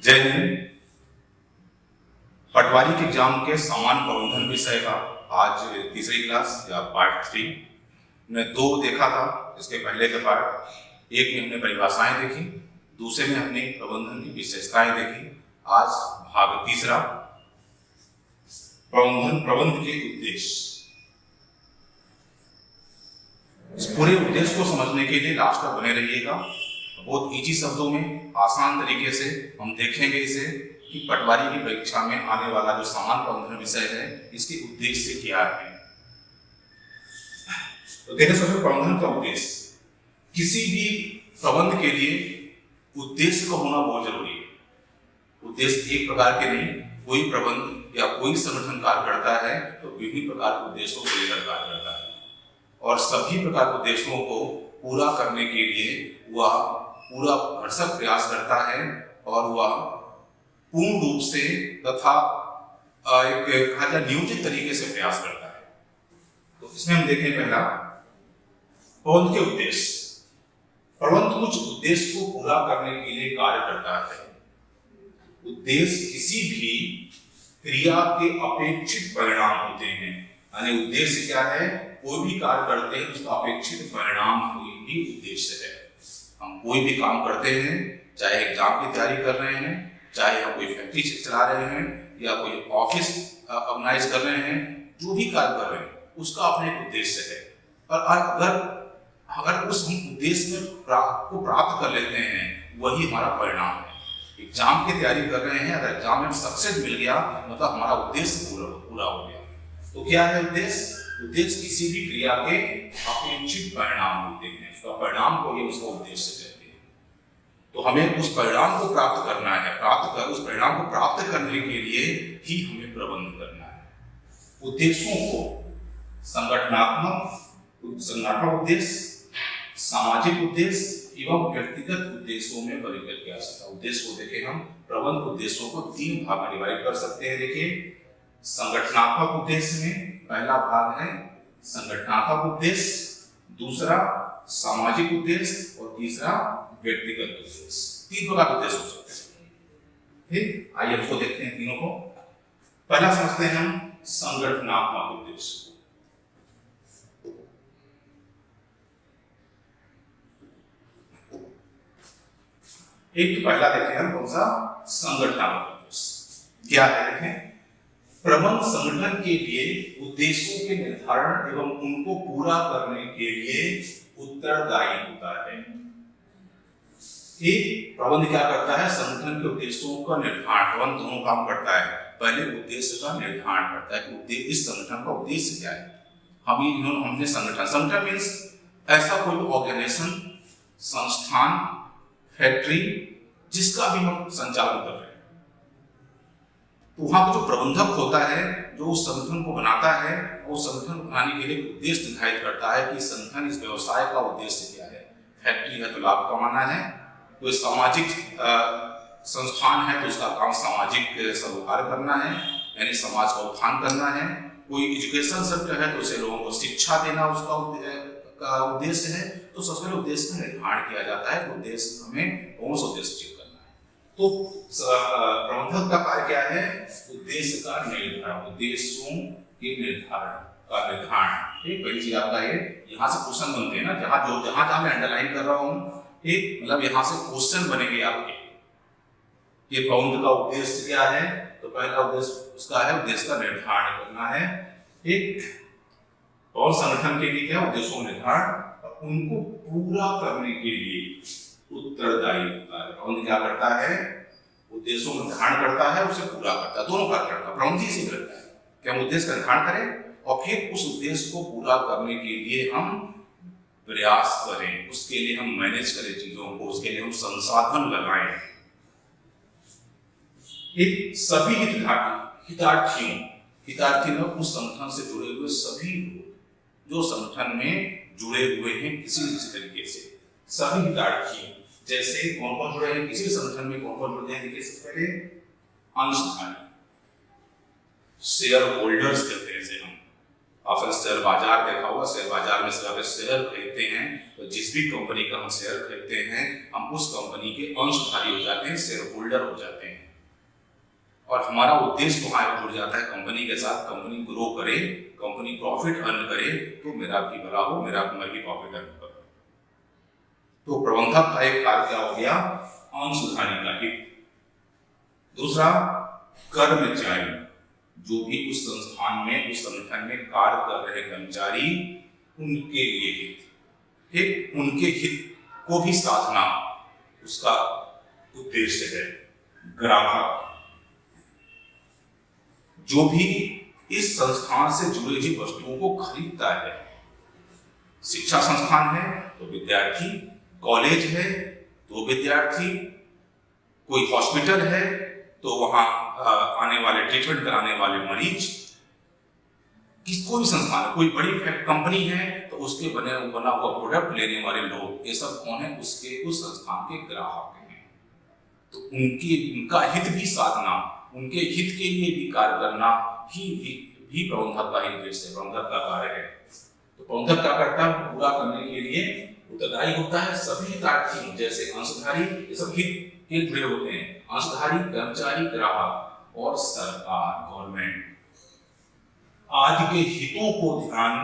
जय हिंद। पटवारी के एग्जाम के सामान्य प्रबंधन विषय का आज तीसरी क्लास या पार्ट 3 ने 2 देखा था। इसके पहले के पार्ट 1 में हमने परिभाषाएं देखी, दूसरे में हमने प्रबंधन की विशेषताएं देखी। आज भाग तीसरा, प्रबंध के उद्देश्य। इस पूरे उद्देश्य को समझने के लिए लास्ट तक बने रहिएगा। बहुत इजी शब्दों में आसान तरीके से हम देखेंगे इसे कि पटवारी की परीक्षा में आने वाला जो सामान्य प्रबंधन विषय है इसके उद्देश्य क्या है। तो देखिए, सबसे प्रबंधन का उद्देश्य। किसी भी प्रबंध के लिए उद्देश्य का होना बहुत जरूरी है। उद्देश्य एक प्रकार के नहीं, कोई प्रबंध या कोई संगठन कार्य करता है तो विभिन्न प्रकार के उद्देश्यों को लेकर कार्य करता है और सभी प्रकार के उद्देश्यों को पूरा करने के लिए वह पूरा भरसक प्रयास करता है और वह पूर्ण रूप से तथा एक नियोजित तरीके से प्रयास करता है। तो इसमें हम देखें पहला, प्रबंध के उद्देश्य। प्रबंध कुछ उद्देश्य को पूरा करने के लिए कार्य करता है। उद्देश्य किसी भी क्रिया के अपेक्षित परिणाम होते हैं। यानी उद्देश्य क्या है? कोई भी कार्य करते हैं उसका अपेक्षित परिणाम ही उद्देश्य है। हम कोई भी काम करते हैं, चाहे एग्जाम की तैयारी कर रहे हैं, चाहे हम कोई फैक्ट्री चला रहे हैं या कोई ऑफिस ऑर्गेनाइज कर रहे हैं, जो भी कार्य कर रहे हैं उसका अपना एक उद्देश्य है। और अगर उस उद्देश्य को प्राप्त कर लेते हैं वही हमारा परिणाम है। एग्जाम की तैयारी कर रहे हैं, अगर एग्जाम में सक्सेस मिल गया मतलब हमारा उद्देश्य पूरा हो गया। तो क्या है उद्देश्य? उद्देश्य किसी भी क्रिया के अपेक्षित परिणाम होते हैं। उसका परिणाम को ही उसका उद्देश्य कहते हैं। तो हमें उस परिणाम को प्राप्त करना है। उस परिणाम को प्राप्त करने के लिए ही हमें प्रबंध करना है। उद्देश्यों को संगठनात्मक उद्देश्य, सामाजिक उद्देश्य एवं व्यक्तिगत उद्देश्यों में वर्गीकृत किया जा सकता है। उद्देश्य को देखें, हम प्रबंध उद्देश्यों को 3 भाग में डिवाइड कर सकते हैं। देखिए, संगठनात्मक उद्देश्य में पहला भाग है संगठनात्मक उद्देश्य, दूसरा सामाजिक उद्देश्य और तीसरा व्यक्तिगत उद्देश्य। 3 प्रकार के उद्देश्य हो सकते हैं। ठीक, आइए उसको देखते हैं तीनों को। पहला समझते हैं हम संगठनात्मक उद्देश्य। एक तो पहला देखते हैं हम कौन सा? संगठनात्मक उद्देश्य। क्या है देखें, प्रबंध संगठन के लिए उद्देश्यों के निर्धारण एवं उनको पूरा करने के लिए उत्तरदायी होता है। प्रबंध क्या करता है? संगठन के उद्देश्यों का निर्धारण। प्रबंध दोनों काम करता है। पहले उद्देश्य का निर्धारण करता है कि इस संगठन का उद्देश्य क्या है। हमने संगठन मीन्स ऐसा कोई ऑर्गेनाइजेशन, संस्थान, फैक्ट्री जिसका भी हम संचालन कर रहे हैं, तो वहां का जो प्रबंधक होता है, जो उस संगठन को बनाता है, वो संगठन बनाने के लिए उद्देश्य निर्धारित करता है कि संगठन इस व्यवसाय का उद्देश्य क्या है। फैक्ट्री है तो लाभ कमाना है, कोई सामाजिक संस्थान है तो उसका काम सामाजिक सरोकार करना है, यानी समाज का उत्थान करना है। कोई एजुकेशन सेक्टर है तो उसे लोगों को शिक्षा देना उसका उद्देश्य है। तो सबसे पहले उद्देश्य का निर्धारण किया जाता है कि उद्देश्य हमें कौन सा उद्देश्य अचीव करना है। तो प्रबंधक का कार्य क्या है? उद्देश्य का निर्धारण, उद्देश्यों के निर्धारण का निर्धारण। ठीक, पहली चीज आपका ये, यहाँ से क्वेश्चन बनते हैं ना, जहां मैं अंडरलाइन कर रहा हूँ, ठीक, मतलब यहाँ से क्वेश्चन बनेंगे आपके। ये प्रबंध का उद्देश्य क्या है? तो पहला उद्देश्य उसका है उद्देश्य का निर्धारण करना है। ठीक, और संगठन के लिए क्या उद्देश्यों का निर्धारण, उनको पूरा करने के लिए उत्तरदायी होता है। प्रबंध क्या करता है? उद्देश्यों का निर्धारण करता है, उसे पूरा करता है। दोनों कार्य करता है। प्रबंध ही से करता है कि हम उद्देश्य का निर्धारण करें और फिर उस उद्देश्य को पूरा करने के लिए हम प्रयास करें, उसके लिए हम मैनेज करें चीजों को, उसके लिए हम संसाधन लगाएं। एक सभी हितार्थी में उस संगठन से जुड़े हुए सभी लोग जो संगठन में जुड़े हुए हैं किसी न किसी तरीके से, सभी हितार्थी। जैसे कौन जुड़े हैं किसी संगठन में, कौन जुड़े हैं? देखिए, सबसे पहले अंशधारी, शेयर होल्डर्स कहते हैं इसे हम। आपने शेयर बाजार देखा होगा, शेयर बाजार में अगर शेयर खरीदते हैं तो जिस भी कंपनी का हम शेयर खरीदते हैं हम उस कंपनी के अंशधारी हो जाते हैं, शेयर होल्डर हो जाते हैं। और हमारा उद्देश्य वहां जुड़ जाता है कंपनी के साथ। कंपनी ग्रो करे, कंपनी प्रॉफिट अर्न करे तो मेरा भी भला हो, मैं भी प्रॉफिट अर्न करूं। तो प्रबंधक का एक कार्य क्या हो गया, अंशधारी का हित। दूसरा, कर्मचारी, जो भी उस संस्थान में उस संगठन में कार्य कर रहे कर्मचारी, उनके लिए हित, ठीक, उनके हित को भी साधना उसका उद्देश्य है। ग्राहक, जो भी इस संस्थान से जुड़ी हुई वस्तुओं को खरीदता है, शिक्षा संस्थान है तो विद्यार्थी, कॉलेज है तो विद्यार्थी, कोई हॉस्पिटल है तो वहां आने वाले ट्रीटमेंट कराने वाले मरीज, कोई भी संस्थान है, कोई बड़ी कंपनी है तो उसके बना हुआ प्रोडक्ट लेने वाले लोग, ये सब कौन है, उसके उस संस्थान के ग्राहक हैं। तो उनका हित भी साधना, उनके हित के लिए भी कार्य करना भी प्रबंधक का ही उद्देश्य है, प्रबंधक का कार्य है। तो प्रबंधक क्या करता है, पूरा करने के लिए उत्तरदायी होता है। सभी हितार्थी जैसे अंशधारी, ये सब हित के जुड़े होते हैं, अंशधारी, कर्मचारी, ग्राहक और सरकार, गवर्नमेंट आदि के हितों को ध्यान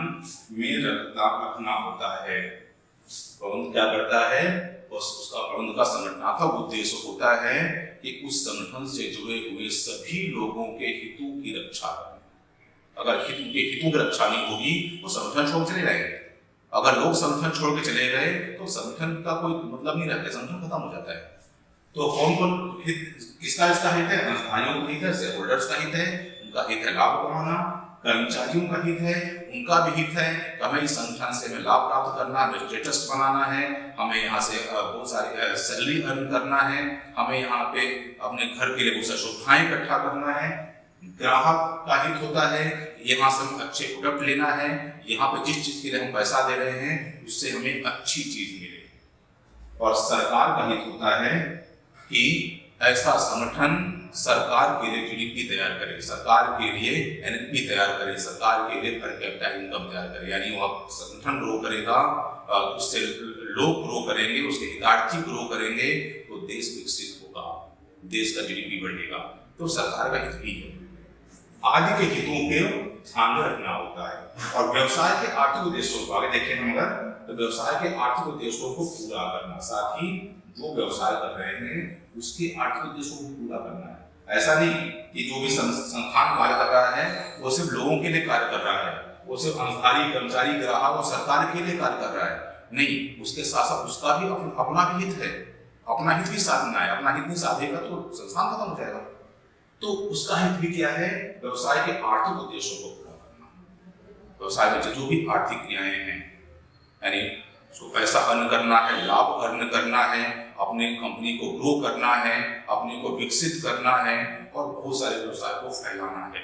में रखना होता है। प्रबंधक क्या करता है, उसका प्रबंधक का संगठनात्मक उद्देश्य होता है कि उस संगठन से जुड़े हुए सभी लोगों के हितों की रक्षा करना। अगर उनके हितों की रक्षा नहीं होगी तो संगठन छोड़ चले जाएंगे। अगर लोग संगठन छोड़ के चले गए तो संगठन का कोई मतलब नहीं रहता, संगठन खत्म हो जाता है। तो कौन हित, किसका इसका हित है, अंशधारियों का हित है, शेयर होल्डर्स का हित है, उनका हित है लाभ कमाना, कर्मचारियों का हित है, उनका भी हित है कि हमें इस संगठन से हमें लाभ प्राप्त करना है, स्टेटस बनाना है, हमें यहाँ से बहुत सारी सैलरी अर्न करना है, हमें यहाँ पे अपने घर के लिए बहुत सारी सुविधाएं इकट्ठा करना है। ग्राहक का हित होता है यहाँ से हमें अच्छे प्रोडक्ट लेना है, यहाँ पे जिस चीज के लिए हम पैसा दे रहे हैं उससे हमें अच्छी चीज मिले। और सरकार का हित होता है कि ऐसा संगठन सरकार के लिए जीडीपी तैयार करे, सरकार के लिए एनपी तैयार करे, सरकार के लिए पर कैपिटा इनकम तैयार करे। यानी वह संगठन ग्रो करेगा, उससे लोग ग्रो करेंगे, उसके हितार्थी ग्रो करेंगे तो देश विकसित होगा, देश का जीडीपी बढ़ेगा। तो सरकार का हित भी है, आदि के हितों के ध्यान में रखना होता है। और व्यवसाय के आर्थिक उद्देश्यों को आगे देखें हम अगर, तो व्यवसाय के आर्थिक उद्देश्यों को पूरा करना, साथ ही जो व्यवसाय कर रहे हैं उसके आर्थिक उद्देश्यों को पूरा करना है। ऐसा नहीं कि जो भी संस्थान कार्य कर रहा है वो सिर्फ लोगों के लिए कार्य कर रहा है, वो सिर्फ अंशधारी, कर्मचारी, ग्राहक और सरकार के लिए कार्य कर रहा है, नहीं, उसके साथ साथ उसका भी अपना भी हित है, अपना हित भी साधना है। अपना हित नहीं साधेगा तो संस्थान खत्म हो जाएगा। तो उसका हित भी क्या है, व्यवसाय के आर्थिक उद्देश्यों को पूरा करना। व्यवसाय में जो भी आर्थिक क्रियाएं हैं, यानी उसको पैसा अर्न करना है, लाभ अर्न करना है, अपने कंपनी को ग्रो करना है, अपने को विकसित करना है और बहुत सारे व्यवसाय को फैलाना है।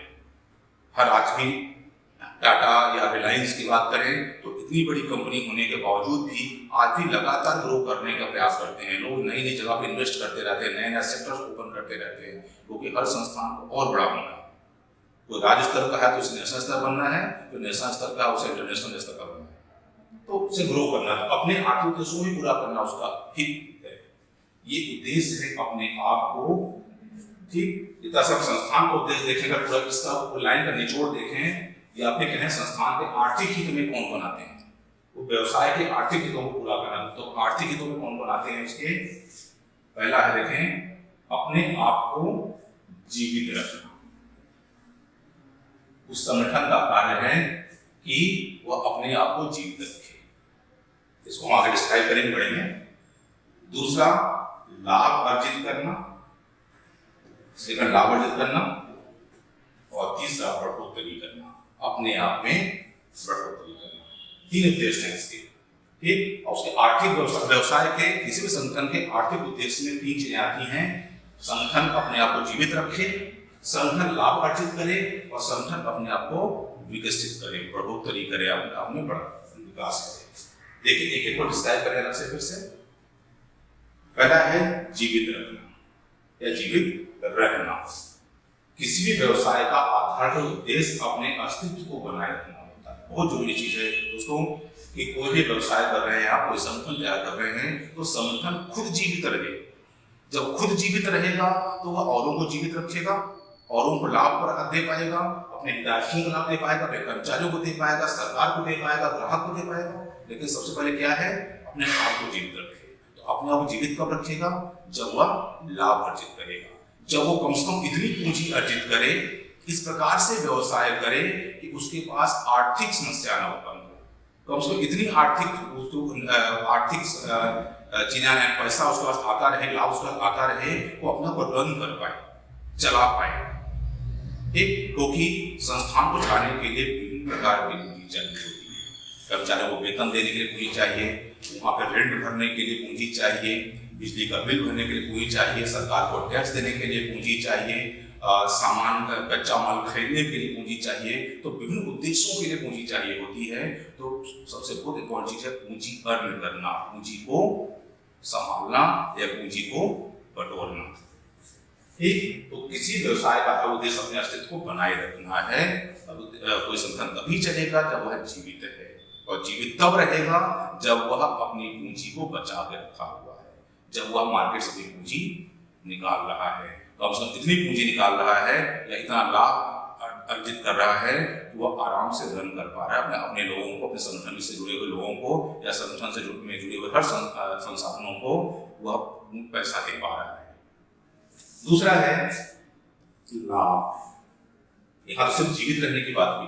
हर आज भी टाटा या रिलायंस की बात करें तो इतनी बड़ी कंपनी होने के बावजूद भी आज भी लगातार ग्रो करने का प्रयास करते हैं। लोग नई नई जगह पे इन्वेस्ट करते रहते हैं, नए नए सेक्टर्स ओपन करते रहते हैं, क्योंकि हर संस्थान को और बड़ा होना है। कोई राज्य स्तर का है तो उसे नेशनल स्तर बनना है, जो नेशनल स्तर का उसे इंटरनेशनल स्तर का बनना है, तो उसे ग्रो करना है, अपने आर्थिक उद्देश्यों को पूरा करना उसका हित है। ये उद्देश्य है अपने आप को, ठीक, इतना सब संस्थान को उद्देश्य देखें, अगर पूरा इसका लाइन का निचोड़ देखें, या अपने कहें संस्थान के आर्थिक हित में कौन बनाते हैं, वो व्यवसाय के आर्थिक हितों को पूरा करना। तो आर्थिक हितों में कौन बनाते हैं उसके, पहला है देखें, अपने आप को जीवित रखना। उस संगठन का कार्य है कि वह अपने आप को जीवित रखे, इसको हम आगे डिस्क्राइब करेंगे, पढ़ेंगे। दूसरा, लाभ अर्जित करना, सेकंड लाभ अर्जित करना, और तीसरा बढ़ोतरी करना, अपने आप में बढ़ोतरी करना। तीन उद्देश्य हैं इसके, ठीक। और उसके आर्थिक व्यवसाय के किसी भी संगठन के आर्थिक उद्देश्य में तीन चीजें आती हैं। संगठन अपने आप को जीवित रखे, संगठन लाभ अर्जित करे, और संगठन अपने आप को विकसित करे, बढ़ोतरी करे, अपने आप में विकास करे। देखिए एक एक को डिस्क्राइब करें अलग से फिर से। पहला है जीवित रखना या जीवित रहना। किसी भी व्यवसाय का आधार उद्देश्य अपने अस्तित्व को बनाए रखना होता है। बहुत जरूरी चीज है दोस्तों कि कोई भी व्यवसाय कर रहे हैं आप, कोई संगठन तैयार कर रहे हैं, तो संगठन खुद जीवित रहे। जब खुद जीवित रहेगा तो वह औरों को जीवित रखेगा, औरों को लाभ दे पाएगा, अपने हितैषियों को लाभ दे पाएगा, अपने कर्मचारियों को दे पाएगा, सरकार को दे पाएगा, ग्राहक को दे पाएगा। लेकिन सबसे पहले क्या है, अपने आप को जीवित रखे। तो अपने आप को जीवित कब रखेगा, जब वह लाभ अर्जित करेगा, जब वो कम से कम इतनी पूंजी अर्जित करे, इस प्रकार से व्यवसाय करे कि उसके पास आर्थिक समस्या न उत्पन्न हो। कम से कम इतनी आर्थिक चीजें, पैसा उसके पास आता रहे, लाभ उसके पास आता रहे, वो अपना को रन कर पाए, चला पाए। एक क्योंकि संस्थान को चलाने के लिए विभिन्न प्रकार की पूंजी चाहिए होती है। कर्मचारियों को वेतन देने के लिए पूंजी चाहिए, वहाँ पर रेंट भरने के लिए पूंजी चाहिए, बिजली का बिल भरने के लिए पूंजी चाहिए, सरकार को टैक्स देने के लिए पूंजी चाहिए, सामान का कच्चा माल खरीदने के लिए पूंजी चाहिए। तो विभिन्न उद्देश्यों के लिए पूंजी चाहिए होती है। तो सबसे बहुत इंपॉर्टेंट चीज है पूंजी अर्न करना, पूंजी को संभालना या पूंजी को बटोरना। ठीक, तो किसी व्यवसाय का उद्देश्य अपने अस्तित्व को बनाए रखना है। कोई संगठन तभी चलेगा जब वह जीवित है, और जीवित तब रहेगा जब वह अपनी पूंजी को बचा के रखा हुआ है, जब वह मार्केट से पूंजी निकाल रहा है, कम से कम इतनी पूंजी निकाल रहा है या इतना लाभ अर्जित कर रहा है कि वह आराम से रन कर पा रहा है अपने लोगों को, अपने संगठन से जुड़े हुए लोगों को या संगठन से जुड़े हुए हर संसाधनों को वह पैसा दे पा रहा है। दूसरा है लाभ। यहाँ सिर्फ जीवित रहने की बात हुई,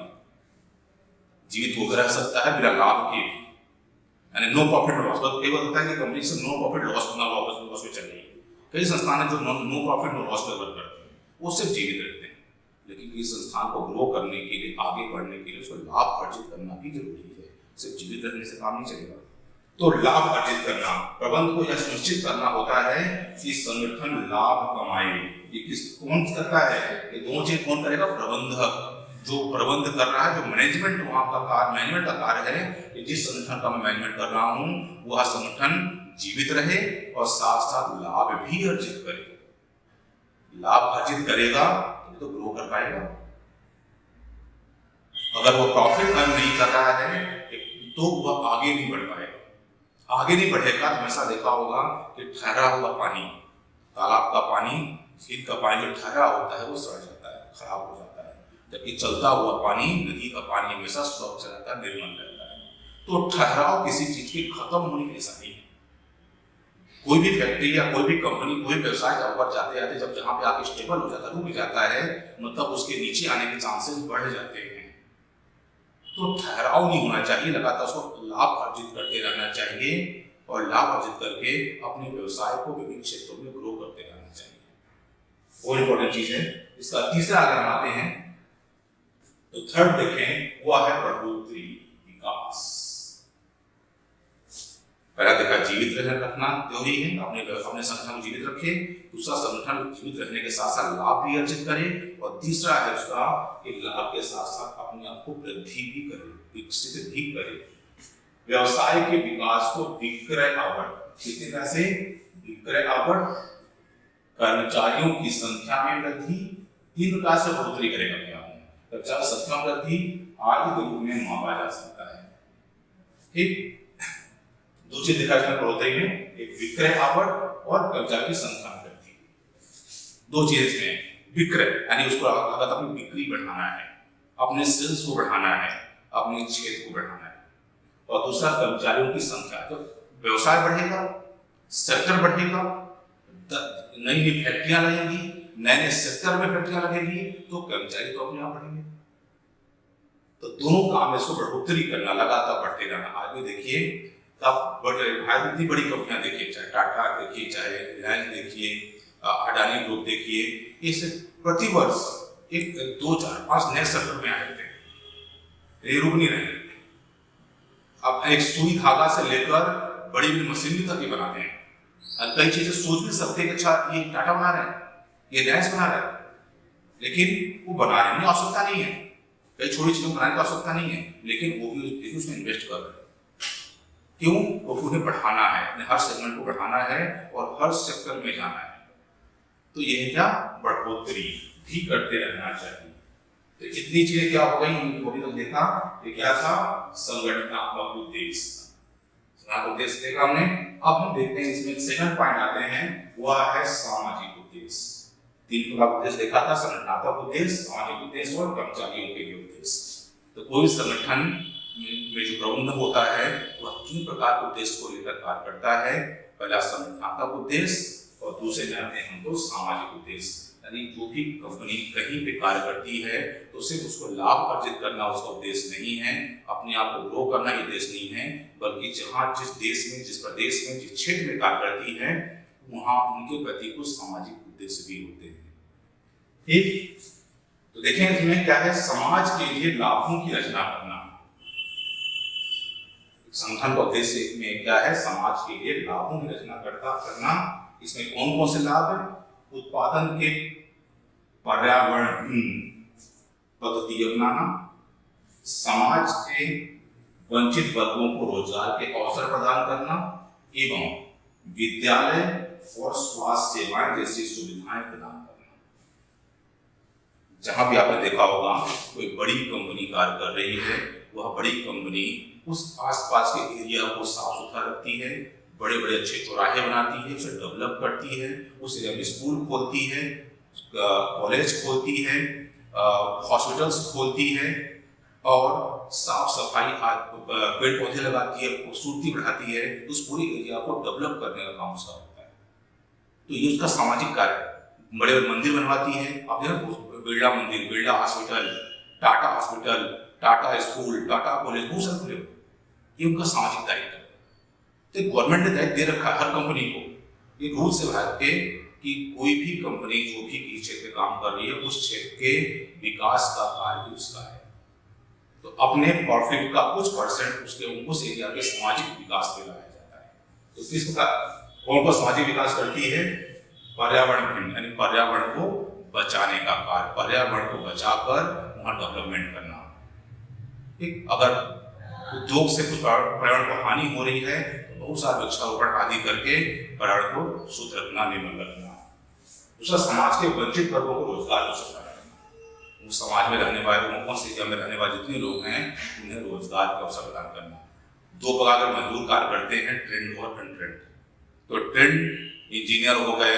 जीवित होकर रह सकता है बिना लाभ के, यानी नो प्रॉफिट लॉस। बस एक होता है कि कंपनी से नो प्रॉफिट लॉस में चल रही है। कई संस्थान है जो नो प्रॉफिट नो लॉस पे वर्क करते हैं, वो सिर्फ जीवित रहते हैं। लेकिन किसी संस्थान को ग्रो करने के लिए, आगे बढ़ने के लिए उसको लाभ अर्जित करना भी जरूरी है। सिर्फ जीवित रहने से काम नहीं चलेगा। तो लाभ अर्जित करना, प्रबंध को यह सुनिश्चित करना होता है कि संगठन लाभ कमाए। ये कौन करता है, ये दोनों चीज कौन करेगा, प्रबंधक। जो प्रबंध कर रहा है, जो मैनेजमेंट वहां का कार्य, मैनेजमेंट का कार्य है कि जिस संगठन का मैं मैनेजमेंट कर रहा हूं वह संगठन जीवित रहे और साथ साथ लाभ भी अर्जित करे। लाभ अर्जित करेगा तो ग्रो कर पाएगा। अगर वो प्रॉफिट अर्न नहीं कर रहा है तो वह आगे नहीं बढ़ पाएगा। आगे नहीं बढ़ेगा तो हमेशा देखा होगा कि ठहरा हुआ पानी, तालाब का पानी, झील का पानी जो ठहरा होता है वो सड़ जाता है, खराब हो जाता है। जबकि चलता हुआ पानी, नदी का पानी हमेशा स्वच्छ रहता है, निर्मल रहता है। तो ठहराव किसी चीज के खत्म होने की निशानी है। कोई भी फैक्ट्री या कोई भी कंपनी, कोई व्यवसाय जब ऊपर जाते जाते जब जहां पे आके स्टेबल हो जाता है, रुक जाता है, मतलब उसके नीचे आने के चांसेस बढ़ जाते हैं। तो ठहराव नहीं होना चाहिए, लगातार उसको लाभ अर्जित करते रहना चाहिए और लाभ अर्जित करके अपने व्यवसाय को विभिन्न क्षेत्रों में ग्रो करते रहना चाहिए। और इंपॉर्टेंट चीज है। इसका तीसरा अगर हम आते हैं तो थर्ड देखें, वह है बढ़ोतरी, विकास। पहला देखा जीवित रखना थ्योरी है, अपने संगठन को जीवित रखे। दूसरा, संगठन जीवित रहने के साथ साथ लाभ भी अर्जित करे। और तीसरा है उसका कि लाभ के साथ साथ अपने आप को वृद्धि भी करे, विकसित भी करे। व्यवसाय के विकास को विक्रय आवट, किसी तरह से विक्रय आवट, कर्मचारियों की संख्या में वृद्धि, तीन प्रकार से बढ़ोतरी करेगा। कर्मचारी संख्या वृद्धि आदि के रूप में मापा जा सकता है। ठीक, दो चीज देखा जाए बढ़ोतरी में, एक विक्रय आवट और कर्मचारी की संख्या में वृद्धि। दो चीज इसमें, विक्रय यानी उसको अगर अपनी बिक्री बढ़ाना है, अपने सेल्स को बढ़ाना है, अपने क्षेत्र को बढ़ाना है। और दूसरा कर्मचारियों की संख्या, तो व्यवसाय बढ़ेगा, सेक्टर बढ़ेगा, नई नई फैक्ट्रियां लगेंगी, नए नए सेक्टर में फैक्ट्रियां लगेगी, तो कर्मचारी तो अपने आप बढ़ेंगे। तो दोनों काम में इसको बढ़ोतरी करना, लगातार बढ़ते रहना। आज भी देखिए आप इतनी बड़ी कंपनियां देखिए, चाहे टाटा देखिए, चाहे रिलायंस देखिए, अडानी ग्रुप देखिए, इस प्रतिवर्ष 1, 2, 4, 5 नए सेक्टर में आए थे, ये रुक नहीं रहे। अब एक सुई धागा से लेकर बड़ी बड़ी मशीनरी तक ही बनाते हैं। कई चीजें सोच भी सकते हैं कि अच्छा ये टाटा बना रहे हैं, ये रिलायंस बना रहे हैं, लेकिन वो बना रहे हैं, आवश्यकता नहीं है। कई छोटी चीजों बनाने की आवश्यकता नहीं है, लेकिन वो भी उसमें इन्वेस्ट कर रहे हैं। क्यों? क्योंकि उन्हें बढ़ाना है, अपने हर सेगमेंट को बढ़ाना है और हर सेक्टर में जाना है। तो यह क्या, बढ़ोतरी भी करते रहना चाहिए। तो इतनी चीजें क्या हो गई, हमने अभी तक देखा कि क्या था, संगठनात्मक उद्देश्य, संगठनात्मक उद्देश्य देखा हमने। अब हम देखते हैं इसमें सेकंड पॉइंट आते हैं, वह है सामाजिक उद्देश्य। तीन प्रकार का उद्देश्य देखा था, संगठनात्मक उद्देश्य, सामाजिक उद्देश्य और कर्मचारियों के लिए उद्देश्य। तो कोई संगठन में जो प्रबंधन होता है वह तीन प्रकार के उद्देश्य को लेकर कार्य करता है। पहला संगठनात्मक उद्देश्य और दूसरे जानते हैं हम तो सामाजिक उद्देश्य। यानी जो भी कंपनी कहीं पे कार्य करती है तो सिर्फ उसको लाभ अर्जित करना उसका उद्देश्य नहीं है, अपने आप को ग्रो करना ही उद्देश्य नहीं है, बल्कि जहाँ जिस देश में, जिस प्रदेश में, जिस क्षेत्र में कार्य करती है वहाँ उनके प्रति कुछ सामाजिक उद्देश्य भी होते हैं। ठीक, तो देखें इसमें क्या है, समाज के लिए लाभों की रचना करना। संगठन का उद्देश्य में क्या है, समाज के लिए लाभों की रचना करना। इसमें कौन कौन से लाभ है, उत्पादन के पर्यावरण पद्धति अपनाना, समाज के वंचित वर्गों को रोजगार के अवसर प्रदान करना एवं विद्यालय और स्वास्थ्य सेवाएं जैसी सुविधाएं प्रदान करना। जहां भी आपने देखा होगा कोई बड़ी कंपनी कार्य कर रही है, वह बड़ी कंपनी उस आसपास के एरिया को साफ सुथरा रखती है, बड़े बड़े अच्छे चौराहे बनाती है, उसे डेवलप करती है, उस एरिया में स्कूल खोलती है, कॉलेज खोलती है, हॉस्पिटल्स खोलती है और साफ सफाई पेड़ पौधे लगाती है, खूबसूरती बढ़ाती है, उस पूरी एरिया को डेवलप करने का काम उसका होता है। तो ये उसका सामाजिक कार्य है। बड़े बड़े मंदिर बनवाती है, अब बिरला मंदिर, Birla hospital, Tata hospital, Tata school, Tata college, बहुत सारे खुले, ये उनका सामाजिक दायित्व है। तो गवर्नमेंट ने दायित्व दे रखा है हर कंपनी को ये रूल से बाहर के कि कोई भी कंपनी जो भी किसी क्षेत्र में काम कर रही है उस क्षेत्र के विकास का कार्य भी उसका है। तो अपने प्रॉफिट का कुछ परसेंट उसके उस एरिया के सामाजिक विकास में लगाया जाता है। तो किस प्रकार कौन को सामाजिक विकास करती है, पर्यावरण, यानी पर्यावरण को बचाने का कार्य, पर्यावरण को बचाकर वहां डेवलपमेंट करना। ठीक, अगर उद्योग से कुछ पर्यावरण को हानि हो रही है तो बहुत सारा वृक्षारोपण आदि करके पर्यावरण को शुद्ध रखना, निर्मल रखना। दूसरा, समाज के वंचित वर्गों को रोजगार को सप्लाई करना। उस समाज में रहने वाले लोगों, उस एरिया में रहने वाले जितने लोग हैं उन्हें रोजगार के अवसर प्रदान करना। दो प्रकार के मजदूर कार्य करते हैं, ट्रेंड और अनट्रेंड। तो ट्रेंड इंजीनियर हो गए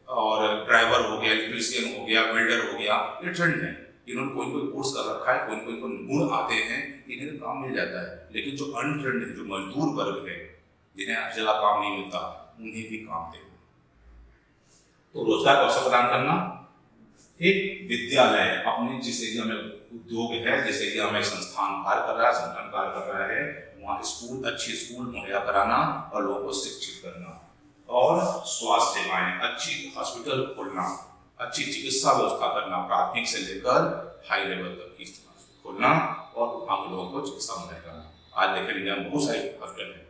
और ड्राइवर हो गया, इलेक्ट्रीशियन हो गया, बिल्डर हो गया, ये ट्रेंड है। इन्होंने कोई कोई कोर्स कर रखा है, कोई कोई गुण आते हैं, इन्हें काम मिल जाता है। लेकिन जो अनट्रेंड है, जो मजदूर वर्ग है, जिन्हें हर जगह काम नहीं मिलता, उन्हें भी काम देना। तो रोजगार का अवसर प्रदान करना। एक विद्यालय, अपने जिस एरिया में उद्योग है, जिस एरिया में संस्थान कार्य कर रहा है, संगठन कार्य कर रहा है, वहाँ स्कूल, अच्छे स्कूल मुहैया कराना और लोगों को शिक्षित करना। और स्वास्थ्य सेवाएं, अच्छी हॉस्पिटल खोलना, अच्छी चिकित्सा व्यवस्था करना, प्राथमिक से लेकर हाई लेवल तक की खोलना और वहाँ के लोगों को चिकित्सा मुहैया करना। आज देखें इंडिया में बहुत सारे हॉस्पिटल हैं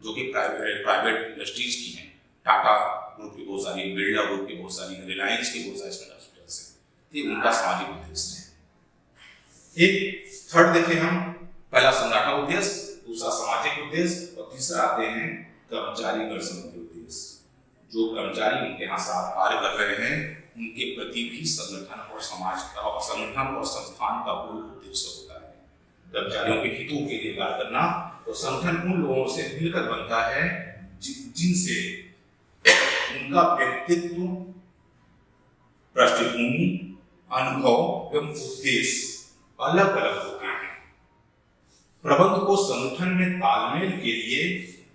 जो कि प्राइवेट इंडस्ट्रीज की हैं, टाटा ग्रुप की बहुत सारी, बिरला ग्रुप की बहुत सारी, रिलायंस की बहुत सारी हॉस्पिटल्स हैं। ये उनका सामाजिक उद्देश्य है। एक थर्ड देखें हम, पहला संगठन उद्देश्य, दूसरा सामाजिक उद्देश्य और तीसरा आते हैं कर्मचारी संबंधी उद्देश्य। जो कर्मचारी उनके यहाँ साथ कार्य कर रहे हैं उनके प्रति भी संगठन और समाज का, संगठन और संस्थान का कोई उद्देश्य होता है। कर्मचारियों के हितों के लिए कार्य करना। तो संगठन उन लोगों से मिलकर बनता है जिनसे उनका व्यक्तित्व, पृष्ठभूमि, अनुभव एवं उद्देश्य अलग अलग होते हैं। प्रबंधन को संगठन में तालमेल के लिए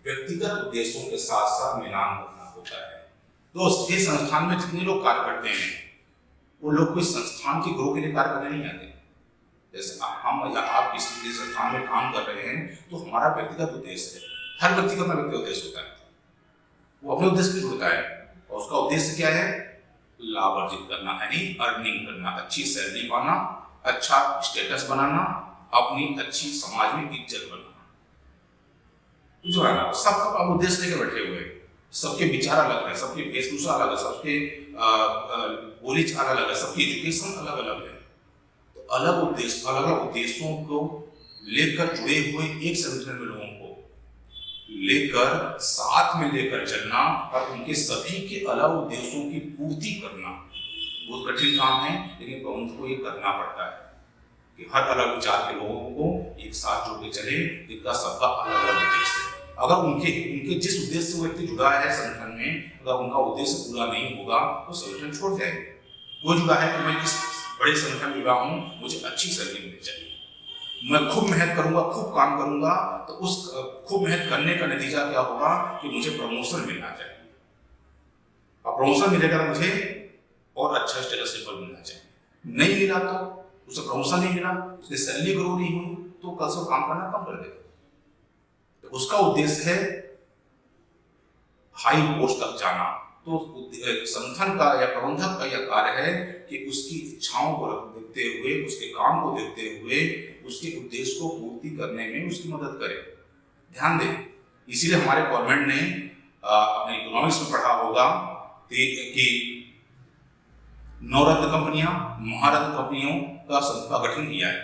व्यक्तिगत उद्देश्यों के साथ साथ मिलान करना होता है। दोस्त, ये संस्थान में जितने लोग कार्य करते हैं वो लोग कोई संस्थान के ग्रोथ के लिए कार्य करने नहीं आते। जैसे हम या आप किसी संस्थान में काम कर रहे हैं तो हमारा व्यक्तिगत उद्देश्य है, हर व्यक्ति का अपना व्यक्तिगत उद्देश्य होता है, वो अपने उद्देश्य के लिए जुड़ता है और उसका उद्देश्य क्या है, लाभ अर्जित करना, यानी अर्निंग करना, अच्छी सैलरी पाना, अच्छा स्टेटस बनाना, अपनी अच्छी समाज में इज्जत बनाना, जो है ना। सबका आप उद्देश्य लेकर बैठे हुए हैं, सबके विचार अलग है, सबके वेशभूषा अलग है, सबके बोली चाल अलग है, सबकी एजुकेशन अलग अलग है। तो अलग उद्देश्य, अलग अलग उद्देश्यों को लेकर जुड़े हुए एक संगठन में लोगों को लेकर साथ में लेकर चलना और उनके सभी के अलग उद्देश्यों की पूर्ति करना बहुत कठिन काम है, लेकिन प्रबंधक को ये करना पड़ता है। कि हर अलग विचार के लोगों को एक साथ जोड़ के चले, जिनका सबका अलग अलग उद्देश्य है। अगर उनके उनके जिस उद्देश्य से व्यक्ति जुड़ा है संगठन में, अगर उनका उद्देश्य पूरा नहीं होगा तो संगठन छोड़ जाएगा। वो जुड़ा है कि मैं इस बड़े संगठन में जुड़ा हूँ, मुझे अच्छी सैलरी मिलनी चाहिए, मैं खूब मेहनत करूंगा, खूब काम करूंगा, तो उस खूब मेहनत करने का नतीजा क्या होगा कि मुझे प्रमोशन मिलना चाहिए, और प्रमोशन मिलेगा तो मुझे और अच्छा स्टेटस सिंबल मिलना चाहिए। नहीं मिला तो उसे प्रमोशन नहीं मिला, उसकी सैलरी ग्रो नहीं हुई, तो कल से काम करना कम कर देगा। तो उसका उद्देश्य है हाई पोस्ट तक जाना। तो संगठन का या प्रबंधक का यह कार्य है कि उसकी इच्छाओं को देखते हुए, उसके काम को देखते हुए, उसके उद्देश्य को पूर्ति करने में उसकी मदद करे। ध्यान दें, इसीलिए हमारे गवर्नमेंट ने अपने इकोनॉमिक्स में पढ़ा होगा कि नवरत्न कंपनियां, महारत्न कंपनियों का गठन किया है,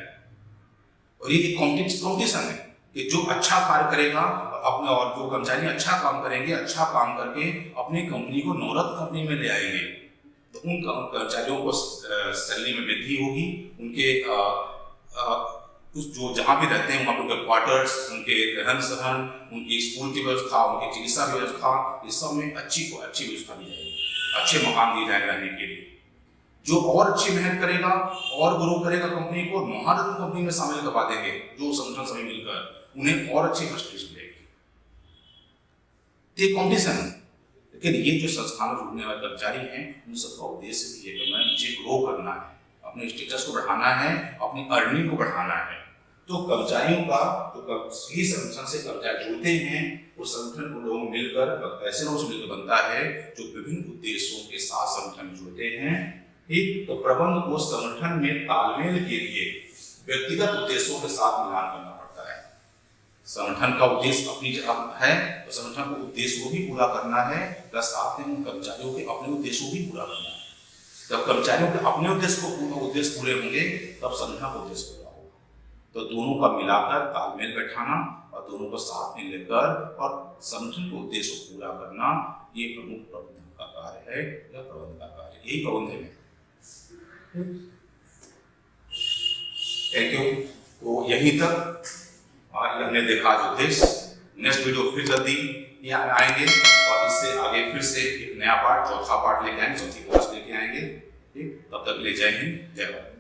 और ये एक कॉम्पिटिशन है कि जो अच्छा कार्य करेगा अपने, और जो कर्मचारी अच्छा काम करेंगे, अच्छा काम करके अपनी कंपनी को नवरत्न कंपनी में ले आएंगे, तो उन कर्मचारियों को सैलरी में वृद्धि होगी, उनके जो जहाँ भी रहते हैं वहाँ पर उनके क्वार्टर्स, उनके रहन सहन, उनकी स्कूल की व्यवस्था, उनकी चिकित्सा व्यवस्था, इस सब में अच्छी व्यवस्था दी जाएगी, अच्छे मकान दिए जाएंगे रहने के लिए। जो और अच्छी मेहनत करेगा और ग्रो करेगा कंपनी को, महारत्न कंपनी में शामिल करवा देंगे, जो संगठन सभी मिलकर उन्हें और अच्छी फैसिलिटीज मिलेगी। ये कॉम्पिटिशन है, लेकिन ये जो संस्थान में जुड़ने वाले कर्मचारी हैं, उन सबका उद्देश्य भी है कि मुझे ग्रो करना है, अपने स्टेटस को बढ़ाना है, अपनी अर्निंग को बढ़ाना है। तो कर्मचारियों का जो सही संगठन से कर्मचारी जुड़ते हैं, उस संगठन को लोग मिलकर, ऐसे लोगों से मिलकर बनता है जो विभिन्न उद्देश्यों के साथ संगठन में जुड़ते हैं। ठीक, तो प्रबंध को संगठन में तालमेल के लिए व्यक्तिगत उद्देश्यों के साथ मिलान करना पड़ता है। संगठन का उद्देश्य अपनी जगह है, तो संगठन को उद्देश्य को भी पूरा करना है, प्लस साथ में कर्मचारियों के अपने उद्देश्य को भी पूरा करना है। जब कर्मचारियों के अपने उद्देश्य पूरे होंगे, तब संगठन का उद्देश्य पूरा होगा। तो दोनों का मिलाकर तालमेल बैठाना और दोनों को साथ में लेकर और संगठन के उद्देश्य को पूरा करना, ये प्रमुख प्रबंधन का कार्य है या प्रबंधन का कार्य, यही प्रबंधन है। Thank you. तो यहीं तक हमने देखा आज उद्देश्य। नेक्स्ट वीडियो फिर जल्दी यहाँ आएंगे और इससे आगे फिर से एक नया पार्ट, चौथा पार्ट लेके आएंगे, चौथी क्लास लेके आएंगे। ठीक, तब तक के लिए जय हिंद, जय भारत।